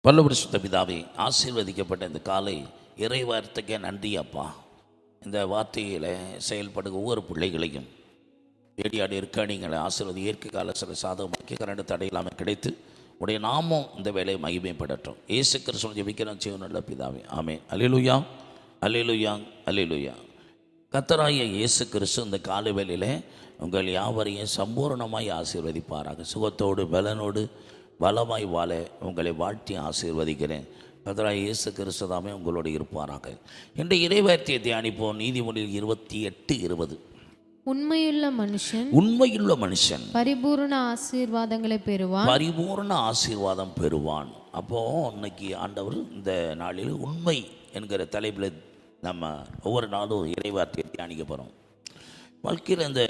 பரலோக பிதாவே, ஆசீர்வதிக்கப்பட்ட இந்த காலை இறை வார்த்தைக்கே நன்றி அப்பா. இந்த வார்த்தையில் செயல்படுகிற ஒவ்வொரு பிள்ளைகளையும் ஏடியாடி இருக்காணிங்களை ஆசீர்வதி இயற்கை கால சில சாதகமாக்கி கரண்டு தடையில்லாமல் கிடைத்து உடைய நாமம் இந்த வேலையை மகிமைப்படட்டும். இயேசு கிறிஸ்துவின் ஜெபிக்கிறோம் ஜீவனுள்ள பிதாவே, ஆமென். அல்லேலூயா, அல்லேலூயா, அல்லேலூயா. கர்த்தராகிய இயேசு கிறிஸ்து இந்த காலை வேளையில் உங்கள் யாவரையும் சம்பூர்ணமாய் ஆசீர்வதிப்பாராக. சுகத்தோடு பலனோடு பலமாய் வாழ உங்களை வாழ்த்தி ஆசீர்வதிக்கிறேன். கர்த்தராகிய இயேசு கிறிஸ்து தாமே உங்களோடு இருப்பாராக. இன்றைய இறைவார்த்தையை தியானிப்போம். நீதிமொழிகள் 28:20. உண்மையுள்ள மனுஷன் பரிபூர்ண ஆசீர்வாதங்களை பெறுவான். பரிபூர்ண ஆசீர்வாதம் பெறுவான். அப்போ இன்னைக்கு ஆண்டவர் இந்த நாளில் உண்மை என்கிற தலைப்பில் நம்ம ஒவ்வொரு நாளும் இறைவார்த்தையை தியானிக்க போகிறோம். வாழ்க்கையில் இந்த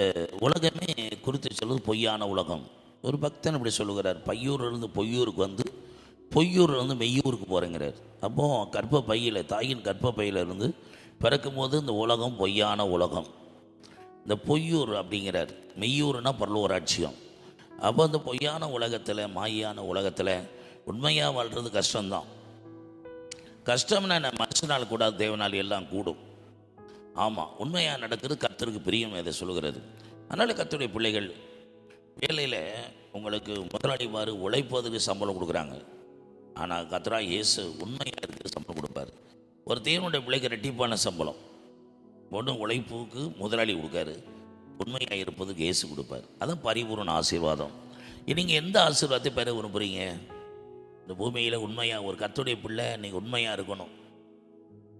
உலகமே குறித்து சொல்வது பொய்யான உலகம். ஒரு பக்தன் இப்படி சொல்லுகிறார், பையூரிலிருந்து பொய்யூருக்கு வந்து பொய்யூரிலிருந்து மெய்யூருக்கு போகிறேங்கிறார். அப்போது கர்ப்ப பையில், தாயின் கர்ப்ப பையிலிருந்து பிறக்கும்போது இந்த உலகம் பொய்யான உலகம். இந்த பொய்யூர் அப்படிங்கிறார். மெய்யூர்னா பரலோராட்சியம். அப்போ இந்த பொய்யான உலகத்தில், மாயான உலகத்தில் உண்மையாக வாழ்கிறது கஷ்டம்தான். கஷ்டம்னா மனுஷனால் கூடாது, தேவனால் எல்லாம் கூடும். ஆமாம், உண்மையாக நடக்கிறது கர்த்தருக்கு பிரியம் இதை சொல்லுகிறது. அதனால் கர்த்தருடைய பிள்ளைகள் வேலையில் உங்களுக்கு முதலாளிமார் உழைப்பதுக்கு சம்பளம் கொடுக்குறாங்க. ஆனால் கர்த்தராகிய இயேசு உண்மையாக இருக்கிற சம்பளம் கொடுப்பார். ஒரு தேவனுடைய பிள்ளைக்கு ரெட்டிப்பான சம்பளம். ஒன்று உழைப்புக்கு முதலாளி கொடுக்காரு, உண்மையாக இருப்பதுக்கு இயேசு கொடுப்பார். அதுவும் பரிபூர்ண ஆசீர்வாதம். நீங்கள் எந்த ஆசீர்வாதத்தை பெற விரும்புகிறீங்க? இந்த பூமியில் உண்மையாக ஒரு கர்த்தருடைய பிள்ளை நீங்கள் உண்மையாக இருக்கணும்.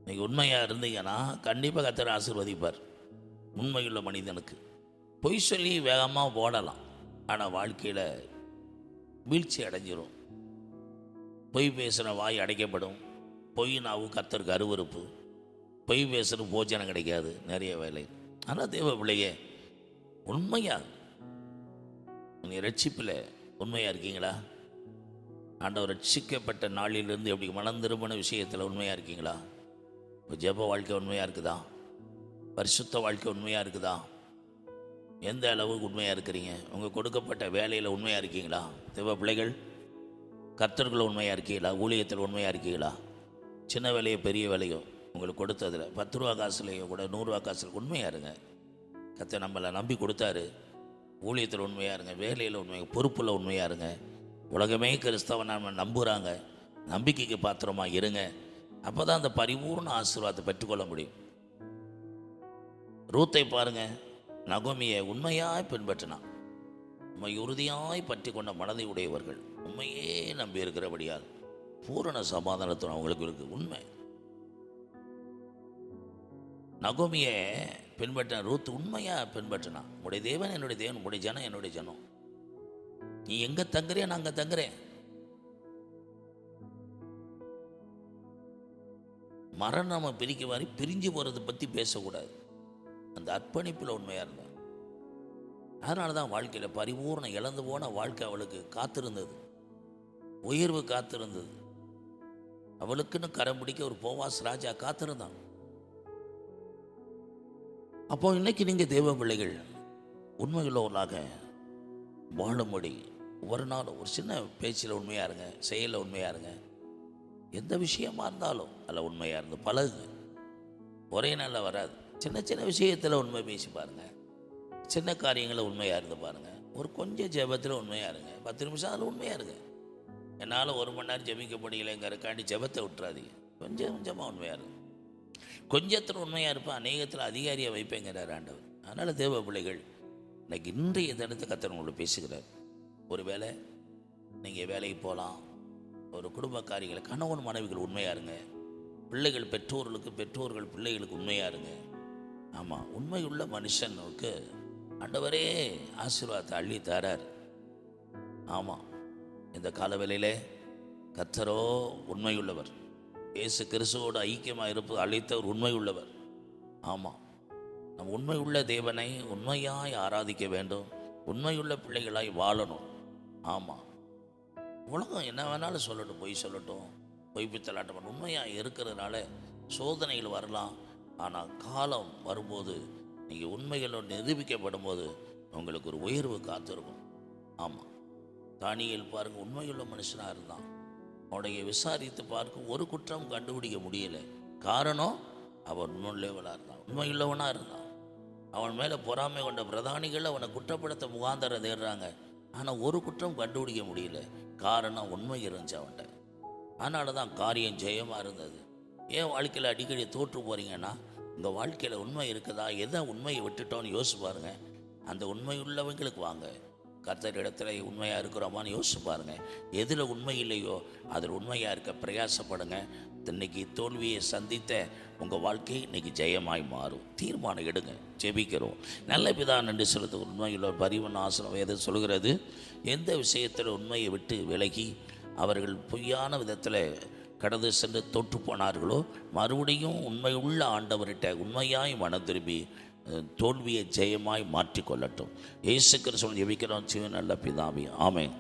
நீங்கள் உண்மையாக இருந்தீங்கன்னா கண்டிப்பாக கர்த்தர் ஆசீர்வதிப்பார். உண்மையுள்ள மனிதனுக்கு பொய் சொல்லி வேகமாக போடலாம், ஆனால் வாழ்க்கையில் வீழ்ச்சி அடைஞ்சிரும். பொய் பேசுகிற வாய் அடைக்கப்படும். பொய் நாவு கர்த்தருக்கு அருவருப்பு. பொய் பேசுகிற போஜனம் கிடைக்காது, நிறைய வேலை. ஆனால் தேவ பிள்ளையே, உண்மையாக நீங்கள் ரட்சிப்பில் உண்மையாக இருக்கீங்களா? ஆண்டவர் ரட்சிக்கப்பட்ட நாளிலிருந்து எப்படி மனம் திரும்பின விஷயத்தில் உண்மையாக இருக்கீங்களா? ஜெப வாழ்க்கை உண்மையாக இருக்குதா? பரிசுத்த வாழ்க்கை உண்மையாக இருக்குதா? எந்த அளவுக்கு உண்மையாக இருக்கிறீங்க? உங்கள் கொடுக்கப்பட்ட வேலையில் உண்மையாக இருக்கீங்களா? தேவ பிள்ளைகள், கர்த்தர்களை உண்மையாக இருக்கீங்களா? ஊழியத்தில் உண்மையாக இருக்கீங்களா? சின்ன வேலையோ பெரிய வேலையோ உங்களுக்கு கொடுத்ததில் 10 ரூபா காசுலையோ கூட 100 ரூபா காசில் உண்மையாக இருங்க. கர்த்தர் நம்மளை நம்பி கொடுத்தாரு. ஊழியத்தில் உண்மையாக இருங்க, வேலையில் உண்மையாக, பொறுப்பில் உண்மையாக இருங்க. உலகமே கிறிஸ்தவ நம்ம நம்புகிறாங்க, நம்பிக்கைக்கு பாத்திரமாக இருங்க. அப்போ தான் அந்த பரிபூர்ண ஆசீர்வாதத்தை பெற்றுக்கொள்ள முடியும். ரூத்தை பாருங்க, நகோமியை உண்மையாய் பின்பற்றினான். உண்மை உறுதியாய் பற்றி கொண்ட மனதை உடையவர்கள், உண்மையே நம்பி இருக்கிறபடியால் பூரண சமாதானத்துடன் அவங்களுக்கு இருக்கு. உண்மை. நகோமியை பின்பற்றின ரூத் உண்மையாக பின்பற்றினான். உடைய தேவன் என்னுடைய தேவன், உடைய ஜனம் என்னுடைய ஜனம். நீ எங்கே தங்குறியா, நான் அங்கே தங்குறேன். மரணம் நம்ம பிரிக்க மாதிரி பிரிஞ்சு போகிறத பற்றி பேசக்கூடாது. அந்த அர்ப்பணிப்பில் உண்மையாக இருந்தான். அதனால தான் வாழ்க்கையில் பரிபூர்ணம் இழந்து போன வாழ்க்கை அவளுக்கு காத்திருந்தது, உயர்வு காத்திருந்தது. அவளுக்குன்னு கரம் பிடிக்க ஒரு போவாஸ் ராஜா காத்திருந்தான். அப்போ இன்னைக்கு நீங்கள் தேவ பிள்ளைகள் உண்மையுள்ளவர்களாக வாழும்படி ஒரு நாள் ஒரு சின்ன பேச்சில் உண்மையாக இருங்க, செயலில் உண்மையாக இருங்க. எந்த விஷயமா இருந்தாலும் அதில் உண்மையாக இருந்து பழகுங்க. ஒரே நாளில் வராது. சின்ன சின்ன விஷயத்தில் உண்மை பேசி பாருங்கள். சின்ன காரியங்களில் உண்மையாக இருந்து பாருங்கள். ஒரு கொஞ்சம் ஜெபத்தில் உண்மையாக இருங்க. 10 நிமிஷம் அதில் உண்மையாக இருங்க. என்னால் 1 மணி நேரம் ஜெபிக்க முடியலைங்கிறக்காண்டி ஜெபத்தை விட்டுறாதீங்க. கொஞ்சம் கொஞ்சமாக உண்மையாக இருங்க. கொஞ்சத்தில் உண்மையாக இருப்பேன், அநேகத்தில் அதிகாரியாக வைப்பேங்கிறார் ஆண்டவர். அதனால் தேவ பிள்ளைகள், இன்னைக்கு இன்றைய தினத்தை கர்த்தர் உங்களுக்கு பேசுகிறார். ஒரு வேளை நீங்கள் வேலைக்கு போகலாம். ஒரு குடும்ப காரியங்களை கணவன் மனைவிகள் உண்மையாக இருங்க. பிள்ளைகள் பெற்றோர்கள் பிள்ளைகளுக்கு உண்மையாக இருங்க. ஆமாம், உண்மையுள்ள மனுஷனுக்கு ஆண்டவரே ஆசீர்வாதத்தை அள்ளி தரார். ஆமாம், இந்த காலவேளையிலே கர்த்தரோ உண்மையுள்ளவர். இயேசு கிறிஸ்துவோடு ஐக்கியமாக இருப்பது அழைத்தவர் உண்மையுள்ளவர். ஆமாம், நம் உண்மையுள்ள தேவனை உண்மையாய் ஆராதிக்க வேண்டும். உண்மையுள்ள பிள்ளைகளாய் வாழணும். ஆமாம், உலகம் என்ன வேணாலும் சொல்லட்டும், பொய் சொல்லட்டும், பொய் பித்தலாட்டம் பண்ண, உண்மையாக இருக்கிறதுனால சோதனைகள் வரலாம். ஆனால் காலம் வரும்போது நீங்கள் உண்மைகளோடு நிரூபிக்கப்படும் போது உங்களுக்கு ஒரு உயர்வு காத்திருக்கும். ஆமாம், தானியேல் பாருங்கள், உண்மையுள்ள மனுஷனாக இருந்தான். அவனுடைய விசாரித்து பார்க்கும் ஒரு குற்றம் கண்டுபிடிக்க முடியலை. காரணம் அவன் உண்மையுள்ளவனாக இருந்தான், உண்மையுள்ளவனாக இருந்தான். அவன் மேலே பொறாமை கொண்ட பிரதானிகள் அவனை குற்றப்படுத்த முகாந்தரம் தேடுறாங்க. ஆனால் ஒரு குற்றம் கண்டுபிடிக்க முடியல. காரணம் உண்மை இருந்துச்சு அவன்கிட்ட. அதனால தான் காரியம் ஜெயமாக இருந்தது. ஏன் வாழ்க்கையில் அடிக்கடி தோற்று போகிறீங்கன்னா, உங்கள் வாழ்க்கையில் உண்மை இருக்குதா? எதை உண்மையை விட்டுட்டோன்னு யோசிச்சு பாருங்கள். அந்த உண்மை உள்ளவங்களுக்கு வாங்க. கர்த்தர் இடத்துல உண்மையாக இருக்கிறோமான்னு யோசிச்சு பாருங்கள். எதில் உண்மை இல்லையோ அதில் உண்மையாக இருக்க பிரயாசப்படுங்க. இன்னைக்கு தோல்வியை சந்தித்த உங்கள் வாழ்க்கை இன்னைக்கு ஜெயமாய் மாறும். தீர்மானம் எடுங்க. ஜெபிக்கிறோம். நல்ல பிதா, நன்றி செலுத்த உண்மையுள்ள பரிவன் ஆசனம் வேதம் சொல்கிறது, எந்த விஷயத்தில் உண்மையை விட்டு விலகி அவர்கள் பொய்யான விதத்தில் கடந்து சென்று தொற்று போனார்களோ மறுபடியும் உண்மை உள்ள ஆண்டவர்கிட்ட உண்மையாய் மனம் திரும்பி தோல்வியை ஜெயமாய் மாற்றிக்கொள்ளட்டும். இயேசு கிறிஸ்துவின் ஜெபிக்கிறோம். நல்ல பிதாவே, ஆமென்.